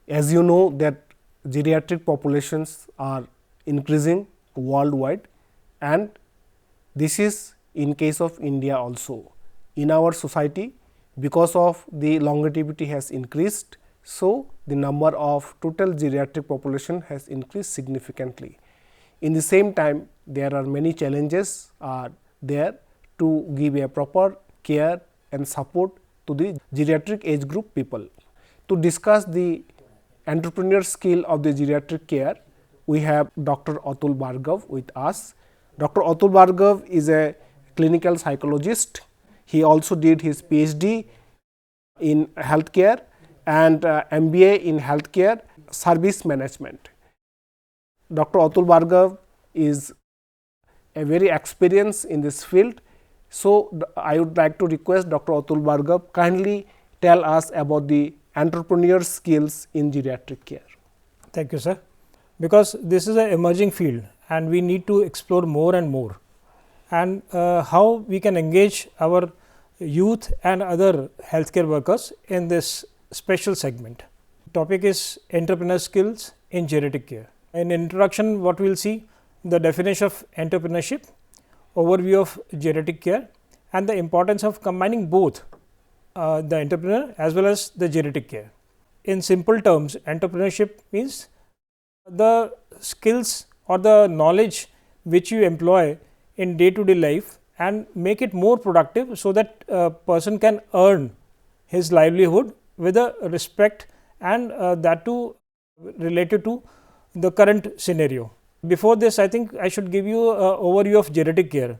As you know that geriatric populations are increasing worldwide, and this is in case of India also. In our society, because of the longevity has increased, so the number of total geriatric population has increased significantly. In the same time, there are many challenges are there to give a proper care and support to the geriatric age group people. To discuss the entrepreneur skill of the geriatric care, we have Dr. Atul Bhargav with us. Dr. Atul Bhargav is a clinical psychologist. He also did his PhD in healthcare and MBA in healthcare service management. Dr. Atul Bhargav is a very experienced in this field. So, I would like to request Dr. Atul Bhargav kindly tell us about the entrepreneur skills in geriatric care. Thank you, sir. Because this is an emerging field and we need to explore more and more, and how we can engage our youth and other healthcare workers in this special segment. Topic is entrepreneur skills in geriatric care. In introduction, what we will see the definition of entrepreneurship, overview of geriatric care, and the importance of combining both the entrepreneur as well as the geriatric care. In simple terms, entrepreneurship means the skills or the knowledge which you employ in day to day life and make it more productive, so that a person can earn his livelihood with a respect, and that too related to the current scenario. Before this, I think I should give you an overview of geriatric care.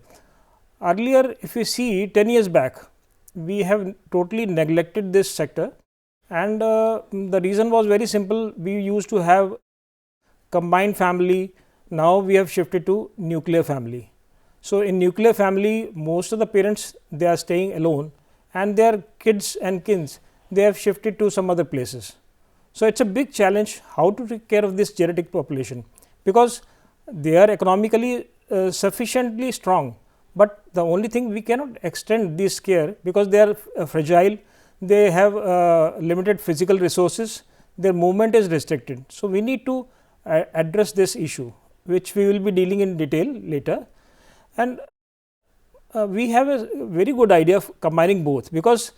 Earlier, if you see 10 years back, we have totally neglected this sector, and the reason was very simple. We used to have combined family. Now we have shifted to nuclear family. So, in nuclear family, most of the parents, they are staying alone, and their kids and kins, they have shifted to some other places. So, it is a big challenge how to take care of this geriatric population, because they are economically sufficiently strong, but the only thing we cannot extend this care because they are fragile, they have limited physical resources, their movement is restricted. So, we need to address this issue, which we will be dealing in detail later. And we have a very good idea of combining both, because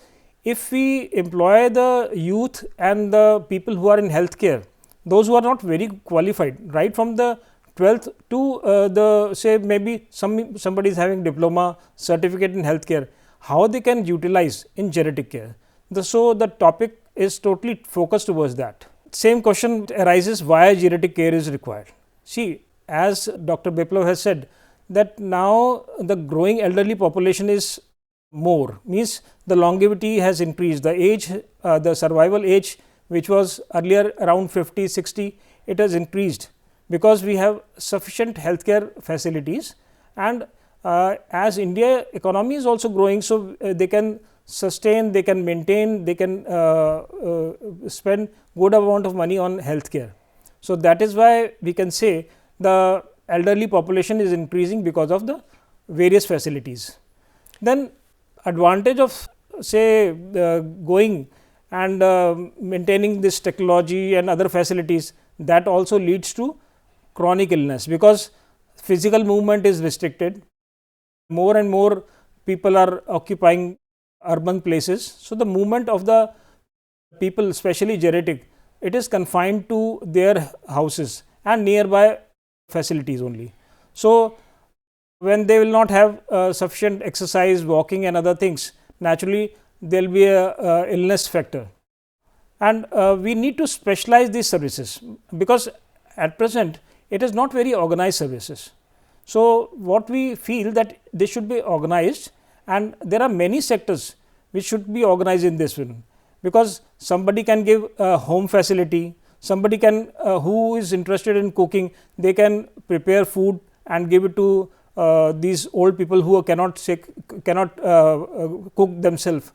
if we employ the youth and the people who are in healthcare, those who are not very qualified, right from the 12th to the say maybe somebody is having diploma certificate in healthcare, how they can utilize in geriatric care. So, the topic is totally focused towards that. Same question arises, why geriatric care is required. See, as Dr. Biplav has said, that now the growing elderly population is more, means the longevity has increased, the age, the survival age which was earlier around 50, 60, it has increased because we have sufficient healthcare facilities, and as India economy is also growing, so they can sustain, they can maintain, they can spend good amount of money on healthcare. So, that is why we can say the elderly population is increasing because of the various facilities. Then advantage of say going and maintaining this technology and other facilities, that also leads to chronic illness, because physical movement is restricted, more and more people are occupying urban places. So, the movement of the people, especially geriatric, it is confined to their houses and nearby facilities only. So, when they will not have sufficient exercise, walking and other things, naturally there will be a illness factor, and we need to specialize these services, because at present it is not very organized services. So, what we feel that they should be organized, and there are many sectors which should be organized in this way, because somebody can give a home facility, somebody can who is interested in cooking, they can prepare food and give it to these old people who cannot cook themselves.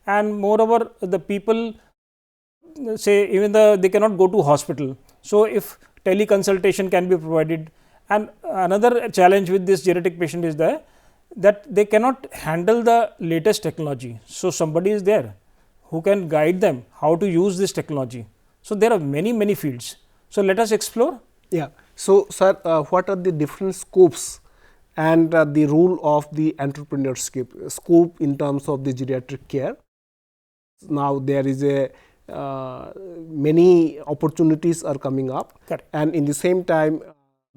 And moreover, the people say even they cannot go to hospital. So, if teleconsultation can be provided, and another challenge with this geriatric patient is that they cannot handle the latest technology. So, somebody is there who can guide them how to use this technology. So, there are many fields. So, let us explore. Yeah. So, sir, what are the different scopes and the role of the entrepreneurship scope in terms of the geriatric care? Now, there is a many opportunities are coming up. Correct. And in the same time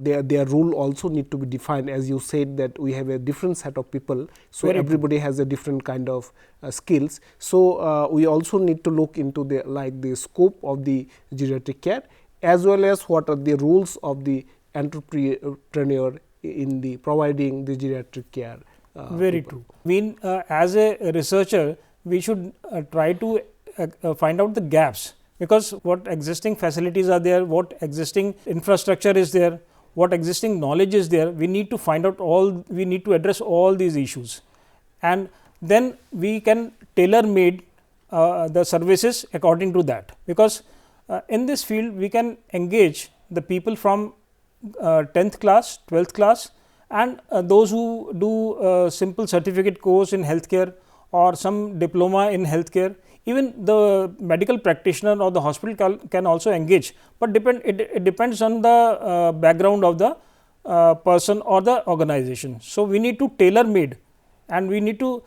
their role also need to be defined, as you said that we have a different set of people. So, Very everybody has a different kind of skills. So, we also need to look into the scope of the geriatric care, as well as what are the rules of the entrepreneur in the providing the geriatric care. Very true. We as a researcher, we should try to find out the gaps, because what existing facilities are there, what existing infrastructure is there, what existing knowledge is there, we need to find out we need to address all these issues, and then we can tailor made the services according to that, because in this field we can engage the people from 10th class, 12th class, and those who do simple certificate course in healthcare or some diploma in healthcare. Even the medical practitioner or the hospital can also engage, but it depends on the background of the person or the organization. So, we need to tailor made and we need to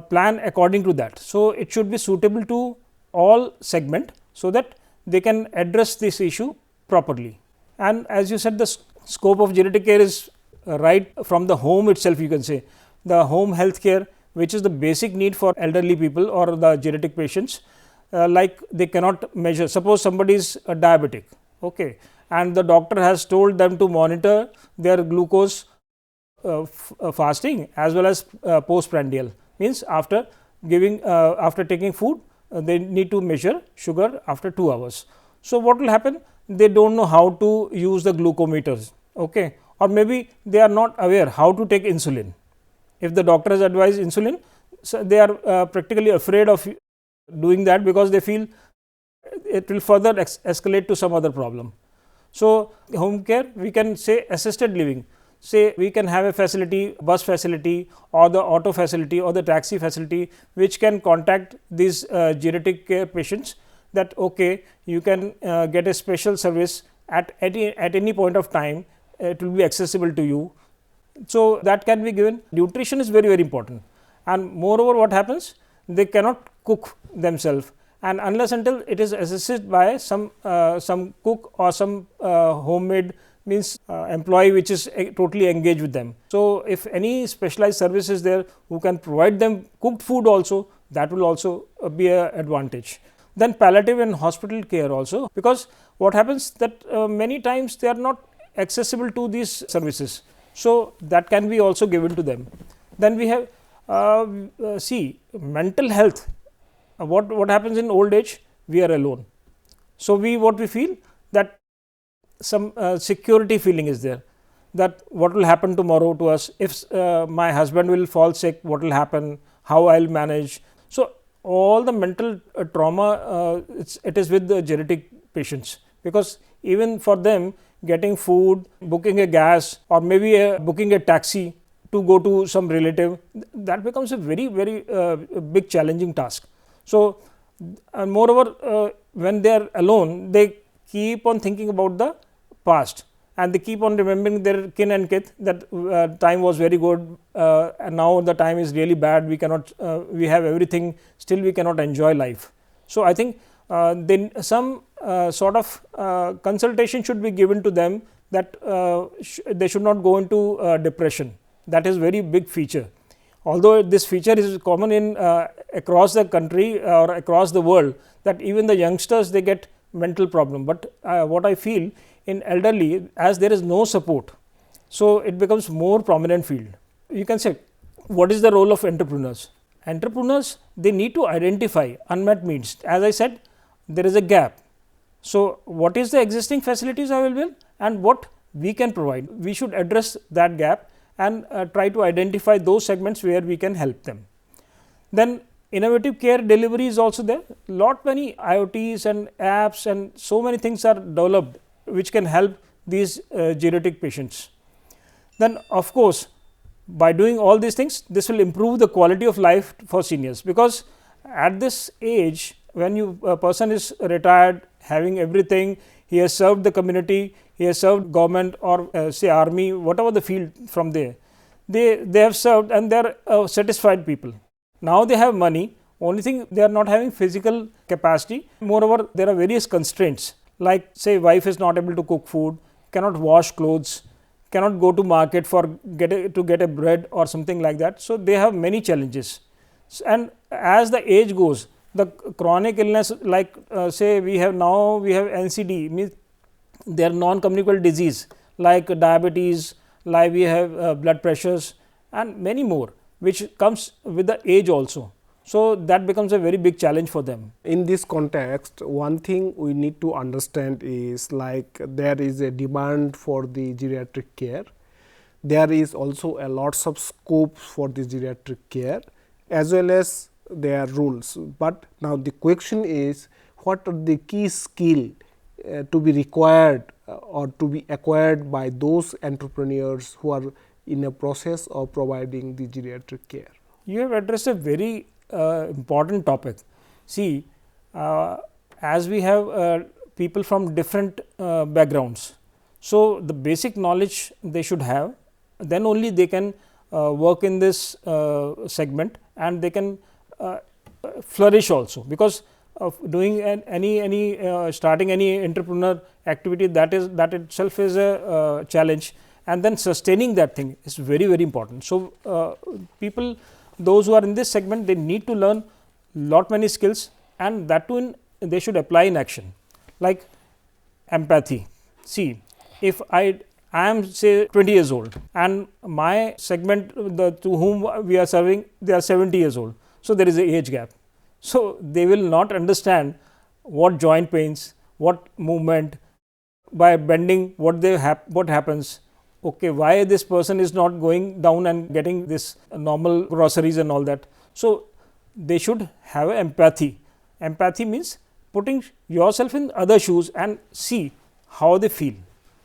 plan according to that. So, it should be suitable to all segment, so that they can address this issue properly. And as you said, the scope of geriatric care is right from the home itself. You can say the home health care, which is the basic need for elderly people or the geriatric patients, like they cannot measure. Suppose somebody is diabetic, okay, and the doctor has told them to monitor their glucose fasting as well as postprandial, means after taking food, they need to measure sugar after 2 hours. So, what will happen? They don't know how to use the glucometers, okay, or maybe they are not aware how to take insulin. If the doctor has advised insulin, so they are practically afraid of doing that, because they feel it will further escalate to some other problem. So, home care, we can say assisted living. Say we can have a facility, bus facility or the auto facility or the taxi facility, which can contact these geriatric care patients, that okay, you can get a special service at any point of time, it will be accessible to you. So, that can be given. Nutrition is very important, and moreover what happens, they cannot cook themselves, and unless until it is assisted by some cook or some homemade, means employee which is totally engaged with them. So, if any specialized service is there who can provide them cooked food also, that will also be an advantage. Then palliative and hospital care also, because what happens that many times they are not accessible to these services. So, that can be also given to them. Then we have mental health. What happens in old age? We are alone. So, what we feel, that some security feeling is there, that what will happen tomorrow to us, if my husband will fall sick, what will happen, how I will manage. So, all the mental trauma, it is with the geriatric patients, because even for them, getting food, booking a gas, or maybe booking a taxi to go to some relative, that becomes a very big challenging task. So, and moreover when they are alone, they keep on thinking about the past, and they keep on remembering their kin and kith, that time was very good and now the time is really bad, we cannot we have everything, still we cannot enjoy life. So, I think then some sort of consultation should be given to them, that they should not go into depression. That is very big feature. Although this feature is common in across the country or across the world, that even the youngsters, they get mental problem, but what I feel, in elderly, as there is no support, so it becomes more prominent field. You can say, what is the role of entrepreneurs? Entrepreneurs, they need to identify unmet needs. As I said, there is a gap. So, what is the existing facilities available and what we can provide? We should address that gap and try to identify those segments where we can help them. Then innovative care delivery is also there. Many IoTs and apps and so many things are developed which can help these geriatric patients. Then of course, by doing all these things, this will improve the quality of life for seniors, because at this age, when a person is retired having everything, he has served the community, he has served government or say army, whatever the field from there. They have served and they are satisfied people. Now they have money, only thing they are not having physical capacity. Moreover, there are various constraints, like say wife is not able to cook food, cannot wash clothes, cannot go to market for to get a bread or something like that. So they have many challenges. And as the age goes, the chronic illness, like say we have NCD, means they are non-communicable disease like diabetes, like we have blood pressures and many more, which comes with the age also. So that becomes a very big challenge for them. In this context, one thing we need to understand is like there is a demand for the geriatric care. There is also a lots of scope for the geriatric care, as well as there are rules. But now the question is, what are the key skill to be required or to be acquired by those entrepreneurs who are in a process of providing the geriatric care? You have addressed a very important topic. See, as we have people from different backgrounds, so the basic knowledge they should have, then only they can work in this segment and they can flourish also, because of doing any starting any entrepreneur activity, that itself is a challenge, and then sustaining that thing is very, very important. So people, those who are in this segment, they need to learn lot many skills, and that too they should apply in action, like empathy. See, if I am say 20 years old and my segment to whom we are serving, they are 70 years old. So there is a age gap. So they will not understand what joint pains, what movement, by bending what happens. Okay, why this person is not going down and getting this normal groceries and all that. So they should have empathy. Empathy means putting yourself in other shoes and see how they feel.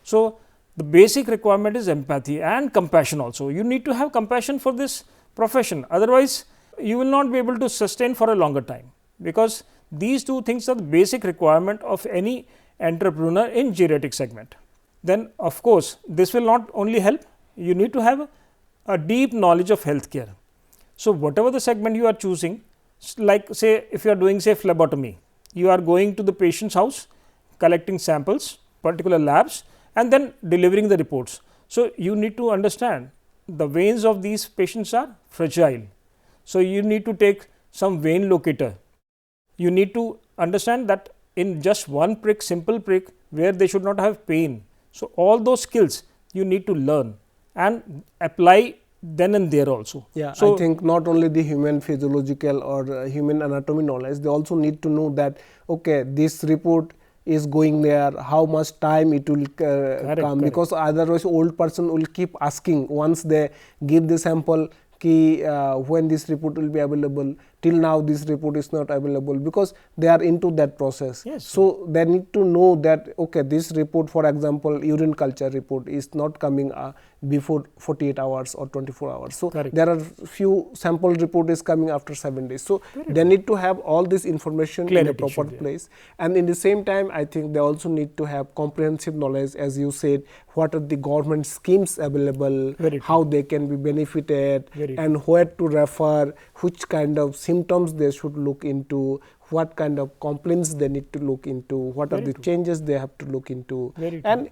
So the basic requirement is empathy and compassion also. You need to have compassion for this profession, otherwise you will not be able to sustain for a longer time, because these two things are the basic requirement of any entrepreneur in geriatric segment. Then of course, this will not only help, you need to have a deep knowledge of healthcare. So whatever the segment you are choosing, like say if you are doing say phlebotomy, you are going to the patient's house, collecting samples, particular labs, and then delivering the reports. So you need to understand the veins of these patients are fragile. So you need to take some vein locator. You need to understand that in just one prick, simple prick, where they should not have pain. So all those skills you need to learn and apply then and there also. Yeah, so I think not only the human physiological or human anatomy knowledge, they also need to know that okay, this report is going there, how much time it will come, because otherwise old person will keep asking once they give the sample when this report will be available. Till now this report is not available, because they are into that process. Yes, so they need to know that okay, this report, for example urine culture report, is not coming before 48 hours or 24 hours. So there are few sample report is coming after 7 days. So they need to have all this information in a proper place, and in the same time I think they also need to have comprehensive knowledge, as you said, what are the government schemes available, how they can be benefited, and where to refer, which kind of symptoms they should look into, what kind of complaints they need to look into, what are the changes they have to look into, and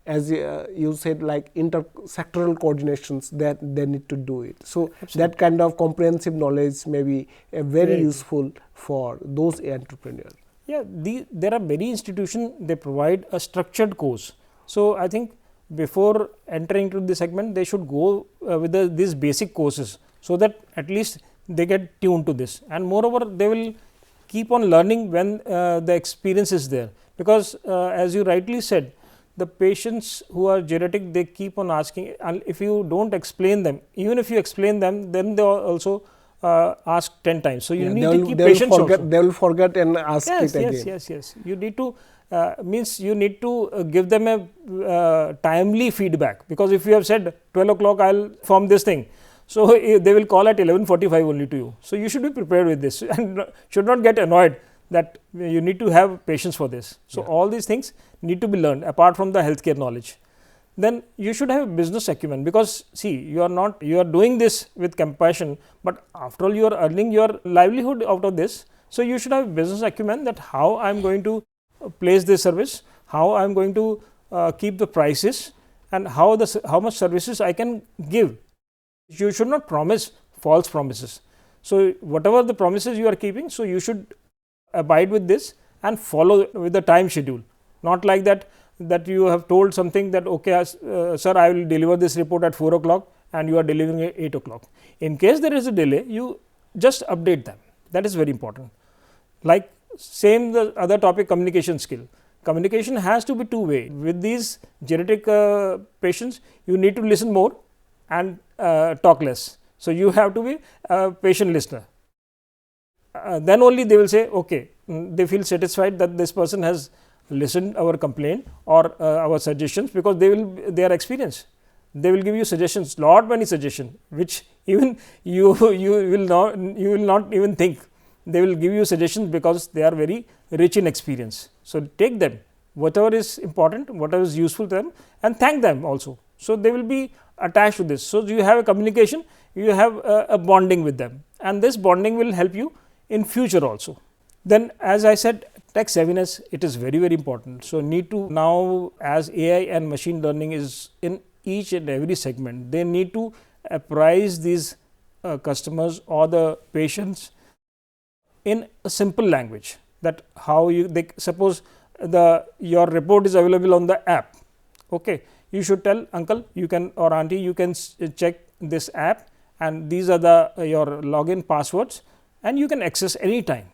as you said, like intersectoral coordinations that they need to do it. So that kind of comprehensive knowledge may be very useful for those entrepreneurs. Yeah, there are many institutions, they provide a structured course. So I think before entering to the segment, they should go with these basic courses, so that at least they get tuned to this, and moreover they will keep on learning when the experience is there, because as you rightly said, the patients who are geriatric, they keep on asking, and if you don't explain them, even if you explain them, then they also ask 10 times. So you need to keep patience also. They will forget and ask it again. Yes. You need to means you need to give them a timely feedback, because if you have said 12 o'clock I will form this thing, so they will call at 11:45 only to you. So you should be prepared with this and should not get annoyed that you need to have patience for this. So, all these things need to be learned apart from the healthcare knowledge. Then you should have a business acumen, because see, you are doing this with compassion, but after all you are earning your livelihood out of this. So, you should have business acumen, that how I am going to place this service, how I am going to keep the prices, and how much services I can give. You should not promise false promises. So, whatever the promises you are keeping, so you should abide with this and follow with the time schedule. Not like that you have told something that okay, sir, I will deliver this report at 4 o'clock and you are delivering at 8 o'clock. In case there is a delay, you just update them. That is very important. Like same the other topic, communication skill. Communication has to be two-way. With these geriatric patients, you need to listen more and talk less. So, you have to be a patient listener. Then only they will say okay, they feel satisfied that this person has listened our complaint or our suggestions, because they are experienced. They will give you suggestions, lot many suggestions, which even you will not even think. They will give you suggestions because they are very rich in experience. So, take them, whatever is important, whatever is useful to them, and thank them also. So, they will be attached to this. So, you have a communication, you have a bonding with them, and this bonding will help you in future also. Then as I said, tech savviness, it is very, very important. So, need to now, as AI and machine learning is in each and every segment, they need to apprise these customers or the patients in a simple language, that how they suppose your report is available on the app. Okay, you should tell uncle, you can, or auntie, you can check this app, and these are your login passwords, and you can access any time.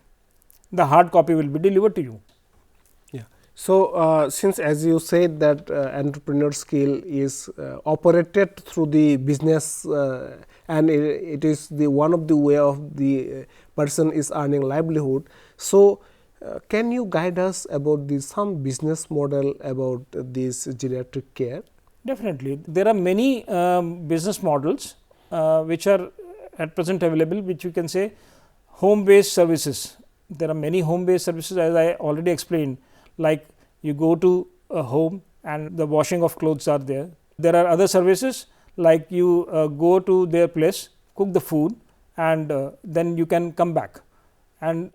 The hard copy will be delivered to you. Yeah. So, since as you said that entrepreneur skill is operated through the business and it is the one of the way of the person is earning livelihood. So, can you guide us about some business model about this geriatric care? Definitely. There are many business models which are at present available, which you can say home based services. There are many home based services, as I already explained, like you go to a home and the washing of clothes are there. There are other services like you go to their place, cook the food, and then you can come back and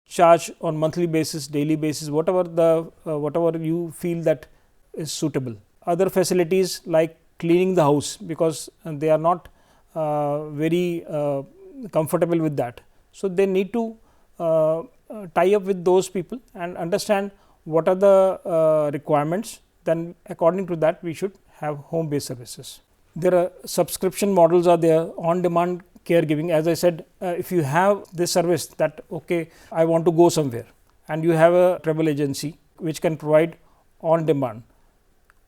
charge on monthly basis, daily basis, whatever you feel that is suitable. Other facilities like cleaning the house, because they are not very comfortable with that. So, they need to tie up with those people and understand what are the requirements. Then according to that, we should have home based services. There are subscription models are there, on demand caregiving. As I said, if you have this service that okay, I want to go somewhere, and you have a travel agency which can provide on demand,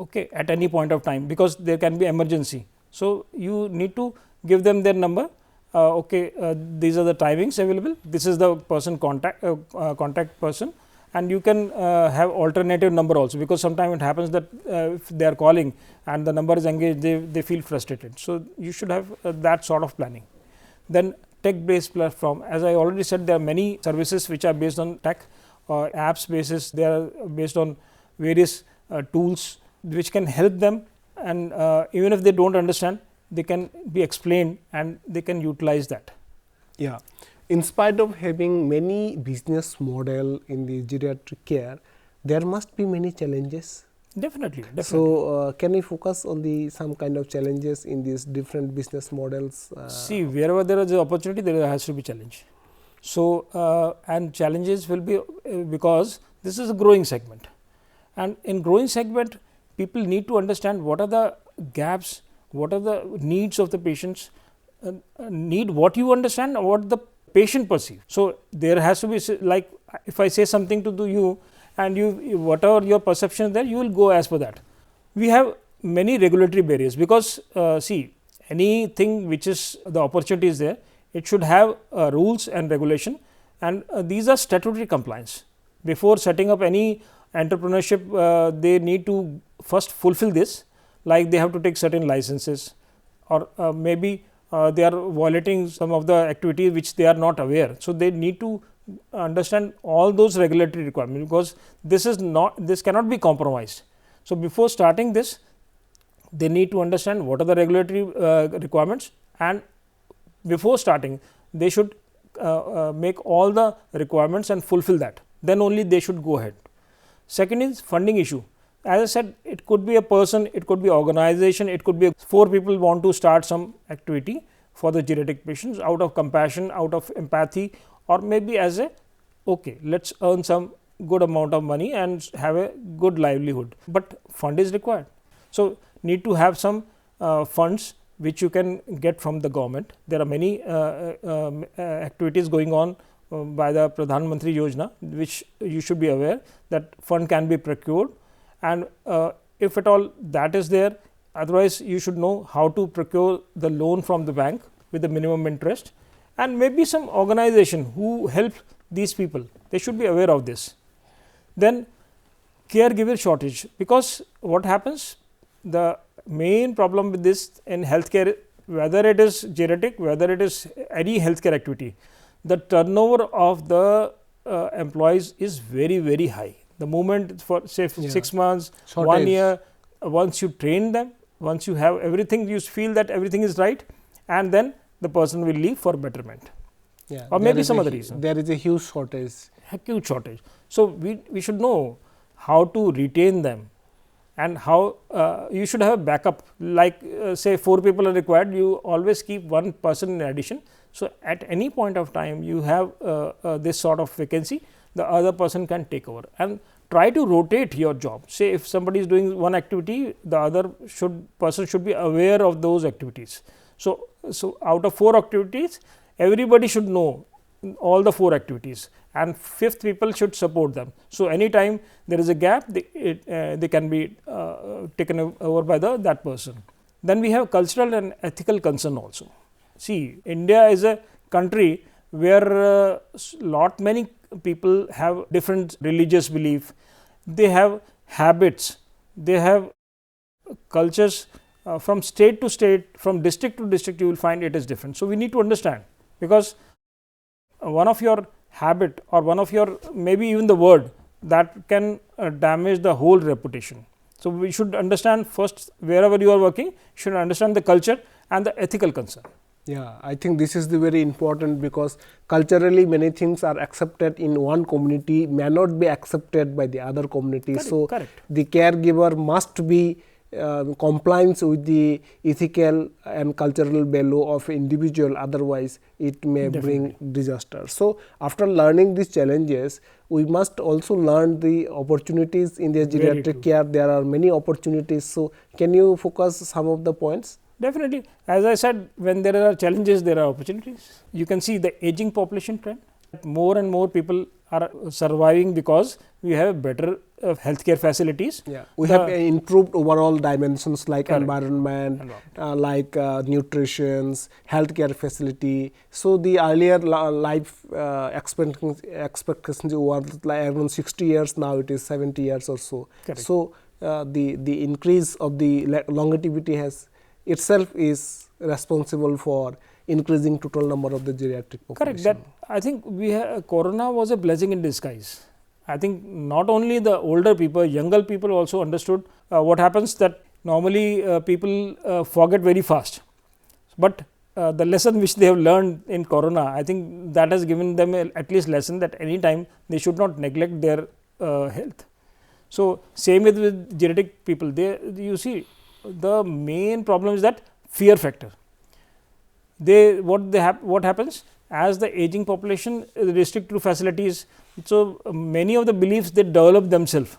okay, at any point of time, because there can be emergency. So, you need to give them their number. These are the timings available, this is the person contact person, and you can have alternative number also, because sometimes it happens that if they are calling and the number is engaged, they feel frustrated. So, you should have that sort of planning. Then tech based platform, as I already said, there are many services which are based on tech or apps basis. They are based on various tools which can help them, and even if they do not understand, they can be explained and they can utilize that. Yeah. In spite of having many business model in the geriatric care, there must be many challenges. Definitely. So, can we focus on some kind of challenges in these different business models? See, wherever there is an opportunity, there has to be challenge. So, and challenges will be because this is a growing segment, and in growing segment, people need to understand what are the gaps, what are the needs of the patients, need what you understand or what the patient perceives. So, there has to be, like if I say something to you and whatever your perception is there, you will go as per that. We have many regulatory barriers, because see, anything which is the opportunity is there, it should have rules and regulation, and these are statutory compliance. Before setting up any entrepreneurship, they need to first fulfill this, like they have to take certain licenses, or maybe they are violating some of the activities which they are not aware. So, they need to understand all those regulatory requirements, because this cannot be compromised. So, before starting this, they need to understand what are the regulatory requirements, and before starting they should make all the requirements and fulfill that, then only they should go ahead. Second is funding issue. As I said, it could be a person, it could be organization, it could be 4 people want to start some activity for the geriatric patients out of compassion, out of empathy, or maybe as a okay, let's earn some good amount of money and have a good livelihood, but fund is required. So, need to have some funds which you can get from the government. There are many activities going on by the Pradhan Mantri Yojana, which you should be aware that fund can be procured, and if at all that is there, otherwise you should know how to procure the loan from the bank with the minimum interest, and maybe some organization who help these people, they should be aware of this. Then caregiver shortage, because what happens, the main problem with this in healthcare, whether it is geriatric, whether it is any healthcare activity, the turnover of the employees is very high. The moment for say 6 months, Shortage. 1 year, once you train them, once you have everything, you feel that everything is right, and then the person will leave for betterment, or maybe some other reason. There is a huge shortage. Huge shortage. So, we should know how to retain them, and how you should have a backup, like say 4 people are required, you always keep 1 person in addition. So, at any point of time you have this sort of vacancy, the other person can take over, and try to rotate your job. Say if somebody is doing one activity, the other person should be aware of those activities. So, out of 4 activities, everybody should know all the 4 activities, and 5th people should support them. So, anytime there is a gap, they can be taken over by that person. Then we have cultural and ethical concern also. See, India is a country where many people have different religious belief, they have habits, they have cultures from state to state, from district to district, you will find it is different. So, we need to understand, because one of your habit or one of your maybe even the word that can damage the whole reputation. So, we should understand first, wherever you are working, you should understand the culture and the ethical concern. Yeah, I think this is the very important, because culturally many things are accepted in one community may not be accepted by the other community. So, the caregiver must be compliance with the ethical and cultural value of individual, otherwise it may bring disaster. So, after learning these challenges, we must also learn the opportunities in the geriatric care. There are many opportunities. So, can you focus some of the points? Definitely. As I said, when there are challenges, there are opportunities. You can see the aging population trend. More and more people are surviving because we have better healthcare facilities. Yeah, we have improved overall dimensions like environment, like nutrition, healthcare facility. So, the earlier life expectancy was like around 60 years, now it is 70 years or so. So, the increase of the longevity has itself is responsible for increasing total number of the geriatric population. That I think corona was a blessing in disguise. I think not only the older people, younger people also understood what happens, that normally people forget very fast, but the lesson which they have learned in corona, I think that has given them at least lesson that any time they should not neglect their health. So, same with geriatric people, you see the main problem is that fear factor. What happens, as the aging population restrict to facilities, so many of the beliefs they develop themselves,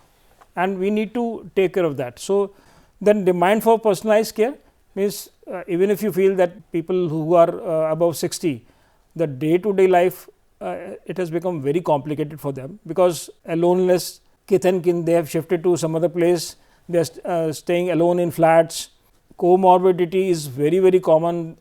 and we need to take care of that. So, then demand for personalized care means even if you feel that people who are above 60, the day to day life it has become very complicated for them, because aloneness, kith and kin, they have shifted to some other place, they are staying alone in flats. Comorbidity is very common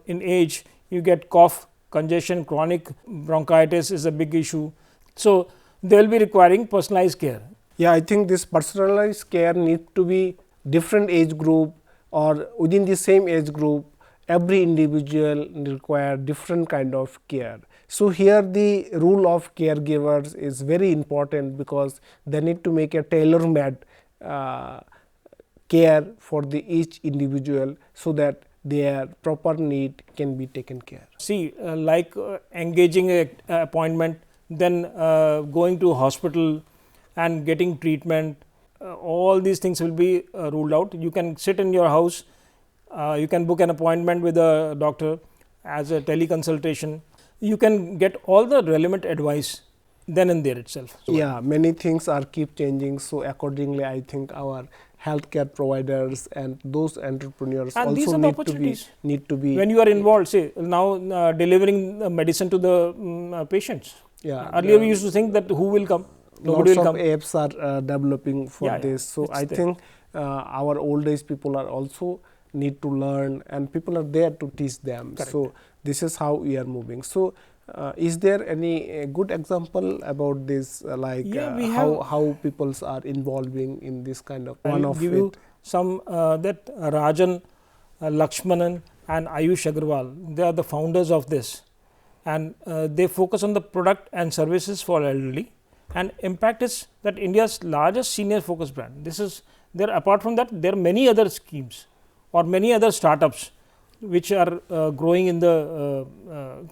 in age. You get cough, congestion, chronic bronchitis is a big issue. So, they will be requiring personalized care. Yeah, I think this personalized care needs to be different age group, or within the same age group every individual require different kind of care. So, here the role of caregivers is very important, because they need to make a tailor made care for the each individual, so that their proper need can be taken care. See, like engaging a appointment, then going to hospital and getting treatment, all these things will be ruled out. You can sit in your house, you can book an appointment with a doctor as a teleconsultation. You can get all the relevant advice then and there itself. Yeah, many things are keep changing. So, accordingly, I think our healthcare providers and those entrepreneurs And these also are the opportunities. need to be When you are involved, say now delivering medicine to the patients. Yeah, Earlier we used to think that who will come, nobody lots will of come. apps are developing for Yeah, yeah, this. So, it's I there. think our old age people are also need to learn, and people are there to teach them. Correct. So, this is how we are moving. So, is there any good example about this, like Yeah, we how peoples are involving in this kind of one I'll of give it? you some that Rajan, Lakshmanan and Ayush Agarwal, they are the founders of this, and they focus on the product and services for elderly, and impact is that India's largest senior focus brand. This is there. Apart from that, there are many other schemes or many other startups which are growing in the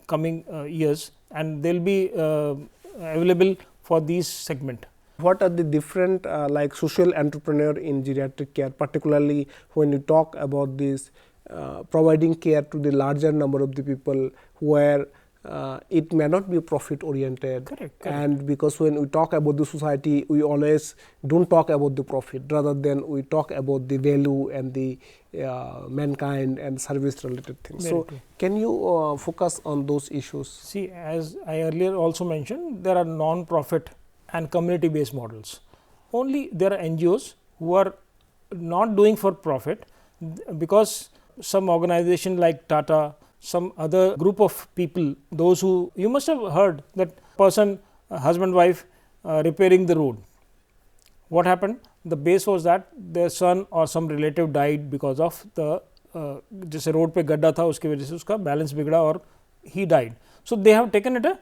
coming years, and they will be available for these segment. What are the different like social entrepreneur in geriatric care, particularly when you talk about this providing care to the larger number of the people, where it may not be profit oriented. Correct. And because when we talk about the society, we always don't talk about the profit, rather than we talk about the value and the mankind and service related things. Very So, true. can you focus on those issues? See, as I earlier also mentioned, there are non-profit and community-based models. Only there are NGOs who are not doing for profit, because some organization like Tata, some other group of people, those who you must have heard that person, husband wife repairing the road. What happened? The base was that their son or some relative died because of the जैसे road पे गड्ढा था उसकी वजह से उसका balance बिगड़ा और he died. So they have taken it a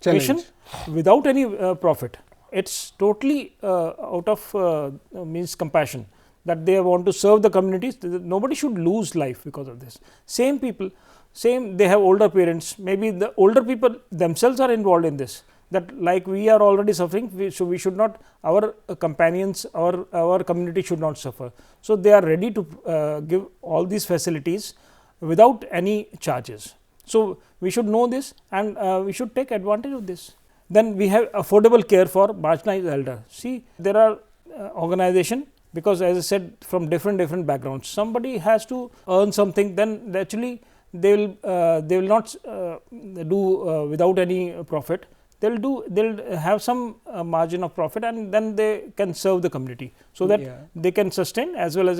patient without any profit. It's totally out of means compassion, that they want to serve the communities. Nobody should lose life because of this. Same people, same, they have older parents, maybe the older people themselves are involved in this, that like we are already suffering, so we should not, our companions or our community should not suffer. So they are ready to give all these facilities without any charges. So we should know this, and we should take advantage of this. Then we have affordable care for marginalized elder. See, there are organization, because as I said, from different backgrounds, somebody has to earn something, then actually they will not do without any profit. They'll have some margin of profit, and then they can serve the community, so that they can sustain as well as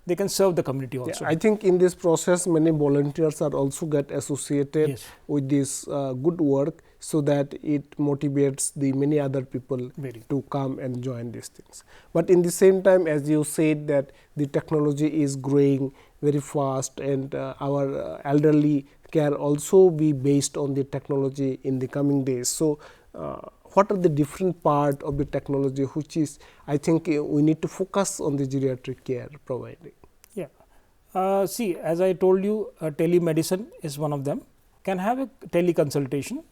they can serve the community also. I think in this process many volunteers are also get associated with this good work, so that it motivates the many other people to come and join these things. But in the same time, as you said, that the technology is growing very fast, and our elderly care also be based on the technology in the coming days. So, what are the different part of the technology which is, I think we need to focus on the geriatric care providing? Yeah. See, as I told you, telemedicine is one of them. Can have a teleconsultation,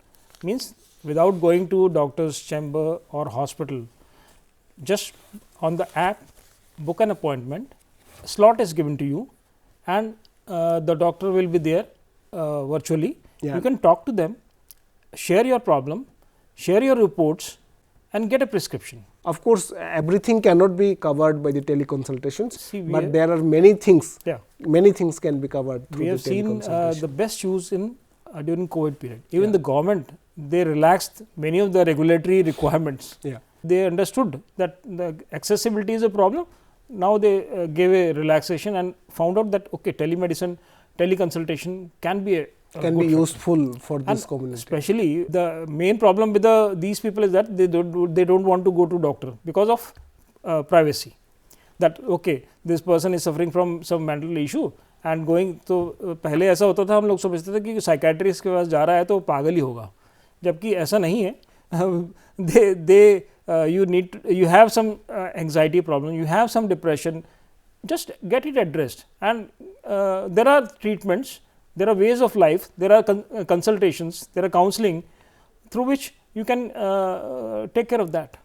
means without going to doctor's chamber or hospital, just on the app book an appointment, slot is given to you, and the doctor will be there virtually. You can talk to them, share your problem, share your reports, and get a prescription. Of course, everything cannot be covered by the teleconsultations, but there are many things. Many things can be covered through we have the seen teleconsultation. the best use in during COVID period. Even the government, they relaxed many of the regulatory requirements. They understood that the accessibility is a problem. Now they gave a relaxation and found out that okay, telemedicine, teleconsultation can be can be useful for this community. Especially the main problem with these people is that they don't want to go to doctor because of privacy. That okay, this person is suffering from some mental issue, and going, तो पहले ऐसा होता था, हम लोग समझते थे कि साइकेट्रिस्ट के पास जा रहा है तो पागल ही होगा, जबकि ऐसा नहीं है. You have some anxiety problem, you have some depression, just get it addressed, and there are treatments, there are ways of life, there are consultations, there are counseling through which you can take care of that.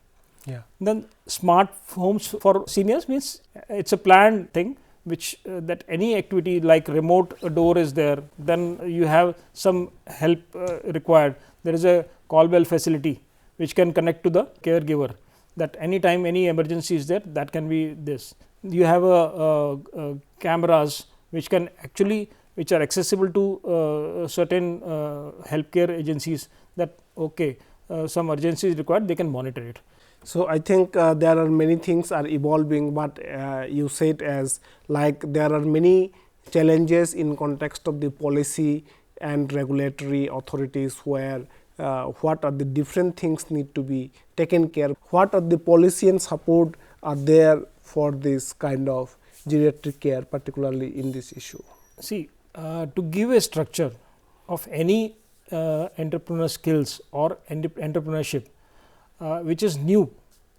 Yeah. Then smart homes for seniors means it's a planned thing, which that any activity like remote door is there, then you have some help required. There is a call bell facility which can connect to the caregiver, that anytime any emergency is there, that can be this. You have cameras which can actually, which are accessible to certain healthcare agencies, that okay, some urgency is required, they can monitor it. So, I think there are many things are evolving, but you said as like there are many challenges in context of the policy and regulatory authorities, where what are the different things need to be taken care, what are the policy and support are there for this kind of geriatric care, particularly in this issue. See, to give a structure of any entrepreneur skills or entrepreneurship which is new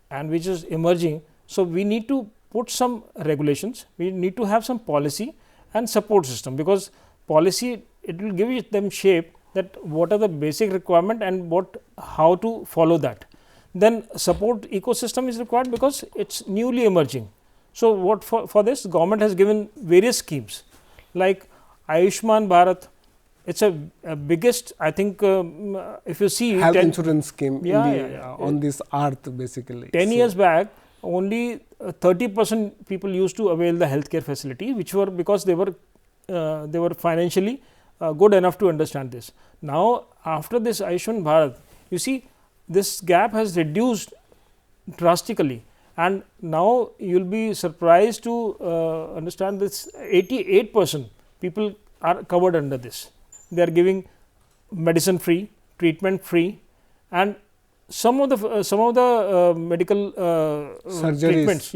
and which is emerging. So, we need to put some regulations, we need to have some policy and support system, because policy, it will give them shape, that what are the basic requirement and how to follow that. Then support ecosystem is required, because it is newly emerging. So, what for this government has given various schemes like Ayushman Bharat. It's a biggest, I think, if you see health insurance scheme on this earth basically. 10 years back, only 30% people used to avail the healthcare facility, which were because they were financially good enough to understand this. Now, after this Ayushman Bharat, you see this gap has reduced drastically, and now you will be surprised to understand this 88% people are covered under this. They are giving medicine free, treatment free, and some of the medical treatments,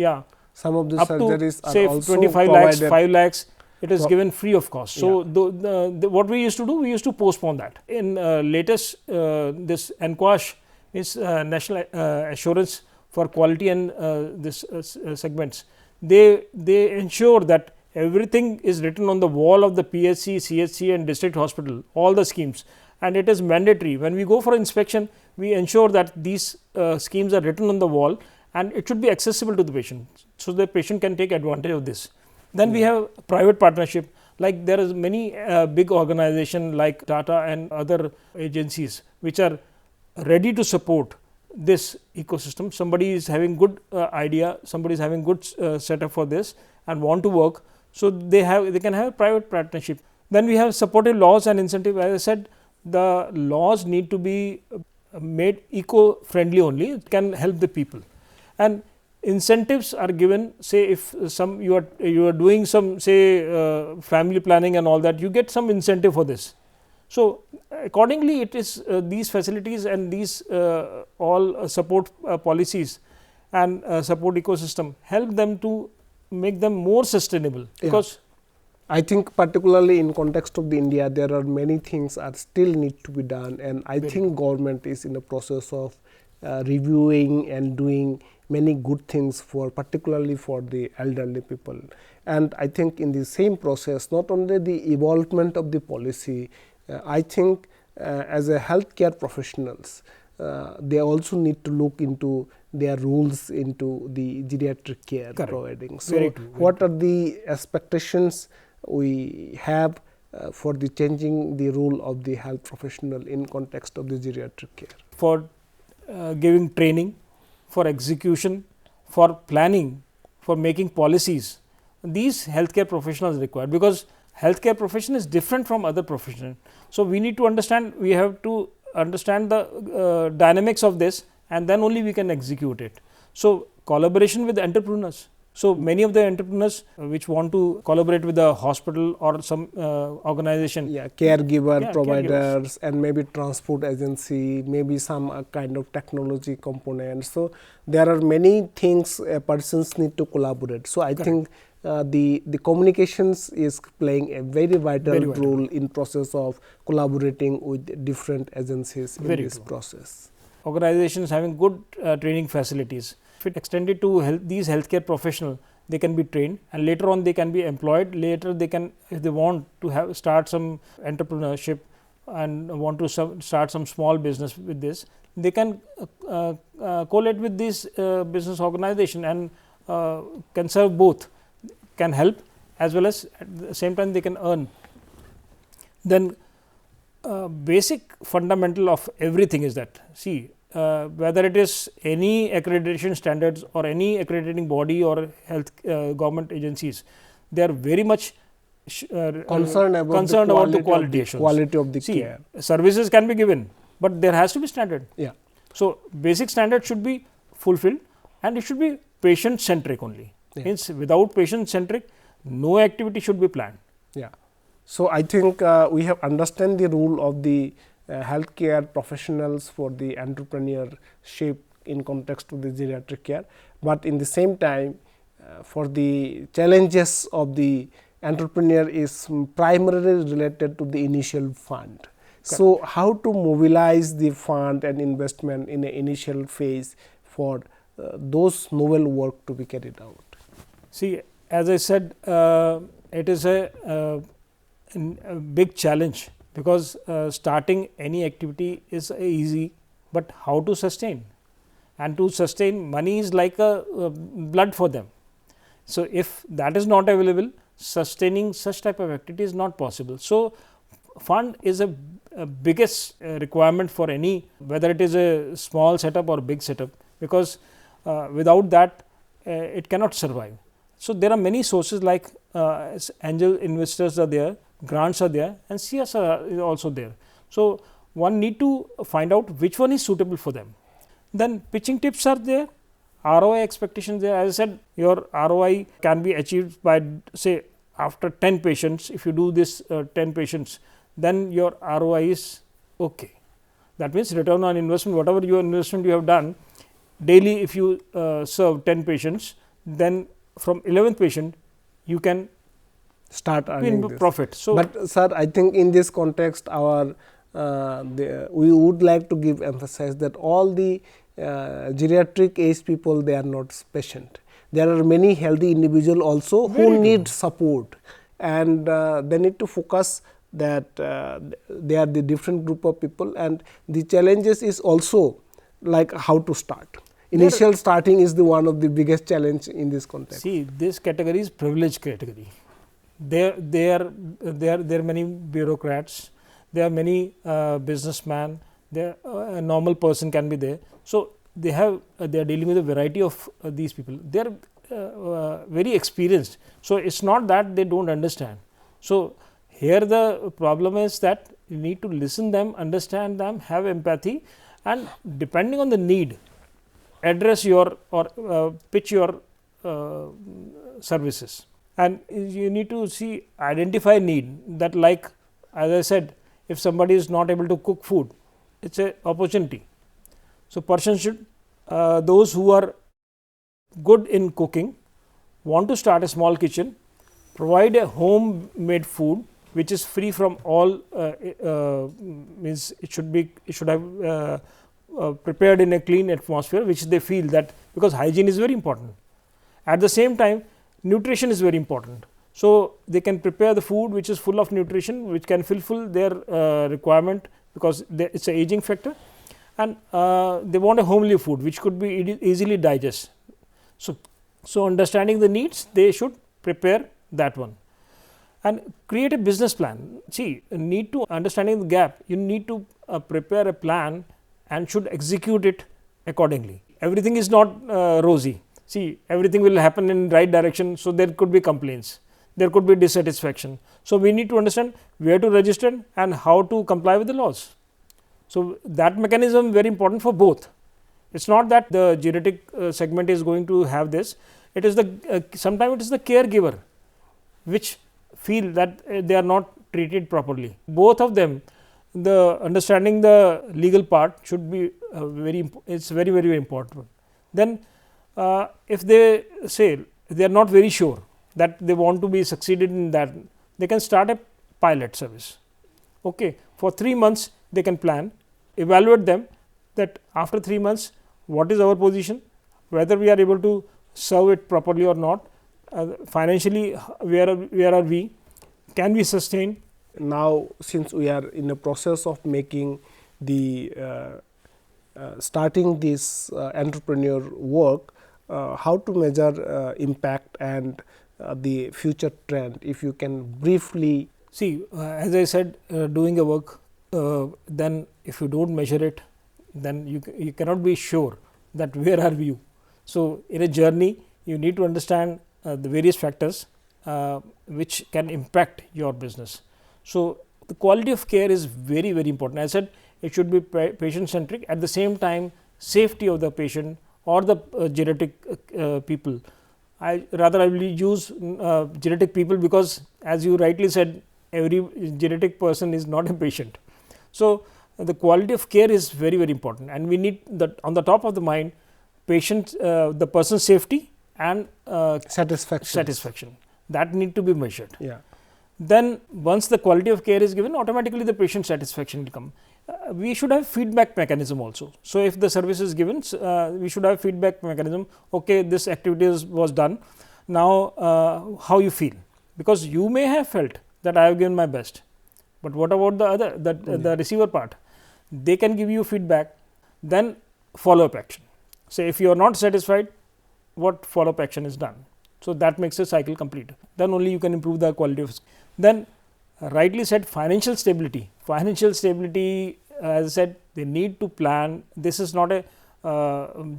some of the up surgeries to say are also 25 lakhs, 5 lakhs, it is given free of cost. So, what we used to do, we used to postpone that. In latest this NQASH is National Assurance for Quality and this segments, they ensure that everything is written on the wall of the PHC, CHC and district hospital, all the schemes, and it is mandatory. When we go for inspection, we ensure that these schemes are written on the wall, and it should be accessible to the patient, so the patient can take advantage of this. Then we have private partnership, like there is many big organization like Tata and other agencies which are ready to support this ecosystem. Somebody is having good idea, somebody is having good setup for this and want to work. So, they can have private partnership. Then we have supportive laws and incentive. As I said, the laws need to be made eco friendly only, it can help the people, and incentives are given. Say if you are doing some say family planning and all that, you get some incentive for this. So, accordingly it is these facilities and these all support policies and support ecosystem help them to make them more sustainable, because I think particularly in context of the India, there are many things are still need to be done, and I think government is in the process of reviewing and doing many good things for particularly for the elderly people. And I think in the same process, not only the evolvement of the policy, I think as a healthcare professionals, they also need to look into their rules into the geriatric care providing. So, what are the expectations we have for the changing the role of the health professional in context of the geriatric care? For giving training, for execution, for planning, for making policies, these healthcare professionals required, because healthcare profession is different from other profession. So, we need to understand, we have to understand the dynamics of this, and then only we can execute it. So, collaboration with entrepreneurs. So, many of the entrepreneurs which want to collaborate with a hospital or some organization. Caregiver providers and maybe transport agency, maybe some kind of technology components. So, there are many things persons need to collaborate. So, I think the communications is playing a very vital role in process of collaborating with different agencies in this process. Organizations having good training facilities, if it extended to these healthcare professionals, they can be trained and later on they can be employed. Later they can, if they want to start some entrepreneurship and want to start some small business with this, they can collate with this business organization and can serve both, can help as well as at the same time they can earn. Then basic fundamental of everything is that, see, whether it is any accreditation standards or any accrediting body or health government agencies, they are very much concerned about the quality of the care. Services can be given, but there has to be standard. Yeah. So, basic standard should be fulfilled and it should be patient centric only. Yeah. Means without patient centric, no activity should be planned. Yeah. So, I think we have understand the role of the healthcare professionals for the entrepreneurship in context of the geriatric care, but in the same time for the challenges of the entrepreneur is primarily related to the initial fund. Correct. So, how to mobilize the fund and investment in the initial phase for those novel work to be carried out? See, as I said, it is a big challenge, because starting any activity is easy, but how to sustain, and to sustain money is like a blood for them. So, if that is not available, sustaining such type of activity is not possible. So, fund is a biggest requirement for any, whether it is a small setup or big setup, because without that it cannot survive. So, there are many sources like angel investors are there, grants are there, and CSR is also there. So, one need to find out which one is suitable for them. Then pitching tips are there, ROI expectations there. As I said, your ROI can be achieved by, say, after 10 patients. If you do this 10 patients, then your ROI is okay. That means return on investment, whatever your investment you have done daily, if you serve 10 patients, then from 11th patient you can start earning profit. So, but sir, I think in this context our we would like to give emphasis that all the geriatric age people, they are not patient. There are many healthy individuals also who need support, and they need to focus that they are the different group of people, and the challenges is also like how to start. Initial starting is the one of the biggest challenge in this context. See, this category is privileged category. There are many bureaucrats, there are many businessmen, there a normal person can be there. So, they are dealing with a variety of these people. They are very experienced. So, it is not that they do not understand. So, here the problem is that you need to listen them, understand them, have empathy, and depending on the need, address your or pitch your services. And you need to identify need, that, like as I said, if somebody is not able to cook food, it is a opportunity. So, person should those who are good in cooking, want to start a small kitchen, provide a homemade food which is free from all means it should have prepared in a clean atmosphere, which they feel that, because hygiene is very important. At the same time, nutrition is very important. So, they can prepare the food which is full of nutrition, which can fulfill their requirement, because it is an aging factor, and they want a homely food which could be easily digest. So, understanding the needs, they should prepare that one and create a business plan. See, need to understanding the gap, you need to prepare a plan and should execute it accordingly. Everything is not rosy. See, everything will happen in right direction. So, there could be complaints, there could be dissatisfaction. So, we need to understand where to register and how to comply with the laws. So, that mechanism very important for both. It is not that the geriatric segment is going to have this. It is the sometimes it is the caregiver which feel that they are not treated properly. Both of them, the understanding the legal part should be it's very important. Then if they say they are not very sure that they want to be succeeded in that, they can start a pilot service. Okay. For 3 months they can plan, evaluate them, that after 3 months what is our position, whether we are able to serve it properly or not, financially where are we, can we sustain. Now, since we are in the process of making the starting this entrepreneur work, how to measure impact and the future trend, if you can briefly. See, as I said, doing a work, then if you do not measure it, then you cannot be sure that where are you. So, in a journey you need to understand the various factors which can impact your business. So, the quality of care is very important. As I said, it should be patient centric, at the same time safety of the patient or the geriatric people. I will use geriatric people, because as you rightly said, every geriatric person is not a patient. So, the quality of care is very important, and we need that on the top of the mind, patient, the person's safety and satisfaction that need to be measured. Yeah. Then once the quality of care is given, automatically the patient satisfaction will come. We should have feedback mechanism also. So, if the service is given, we should have feedback mechanism. Okay, this activity was done. Now, how you feel? Because you may have felt that I have given my best, but what about the other, the receiver part? They can give you feedback, then follow up action. So, if you are not satisfied, what follow up action is done? So, that makes the cycle complete. Then only you can improve the quality of. Then rightly said, financial stability. Financial stability, as I said, they need to plan. This is not a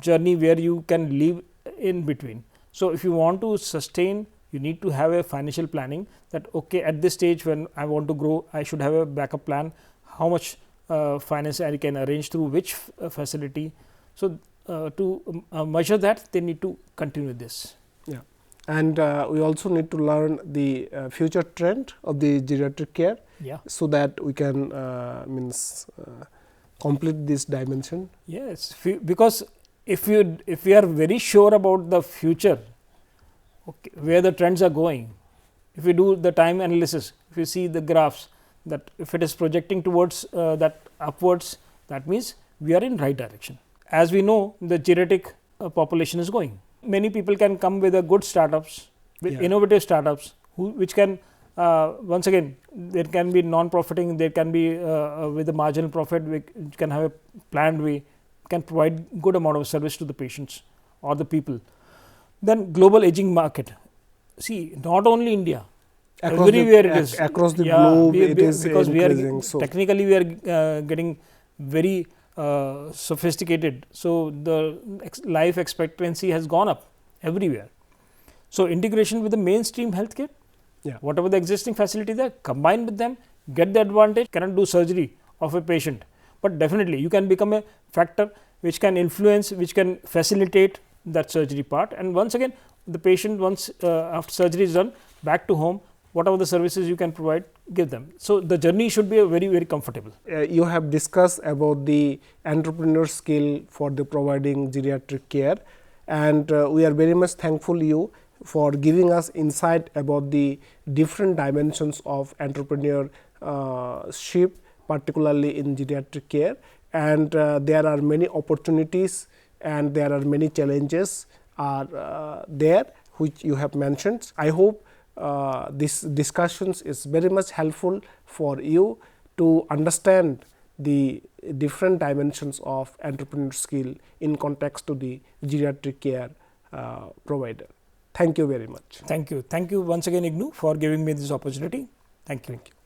journey where you can live in between. So, if you want to sustain, you need to have a financial planning, that okay, at this stage when I want to grow, I should have a backup plan, how much finance I can arrange through which facility. So, to measure that, they need to continue this. Yeah. And we also need to learn the future trend of the geriatric care, yeah, so that we can complete this dimension. Yes, because if we are very sure about the future, okay, where the trends are going, if we do the time analysis, if we see the graphs, that if it is projecting towards that upwards, that means we are in right direction. As we know, the geriatric population is going. Many people can come with a good startups, with innovative startups, which can once again, there can be non-profiting, there can be with a marginal profit, we can have a planned way, can provide good amount of service to the patients or the people. Then global aging market. See, not only India, everywhere it is. Across the globe, it is because increasing. We are technically we are getting very sophisticated. So, the life expectancy has gone up everywhere. So, integration with the mainstream healthcare, whatever the existing facility there, combine with them, get the advantage. Cannot do surgery of a patient, but definitely you can become a factor which can influence, which can facilitate that surgery part. And once again, the patient, once after surgery is done, back to home, whatever the services you can provide, give them. So, the journey should be very comfortable. You have discussed about the entrepreneur skill for the providing geriatric care, and we are very much thankful you for giving us insight about the different dimensions of entrepreneurship, particularly in geriatric care. And there are many opportunities and there are many challenges are there which you have mentioned. I hope this discussions is very much helpful for you to understand the different dimensions of entrepreneur skill in context to the geriatric care provider. Thank you very much. Thank you. Thank you once again, IGNOU, for giving me this opportunity. Thank you. Thank you.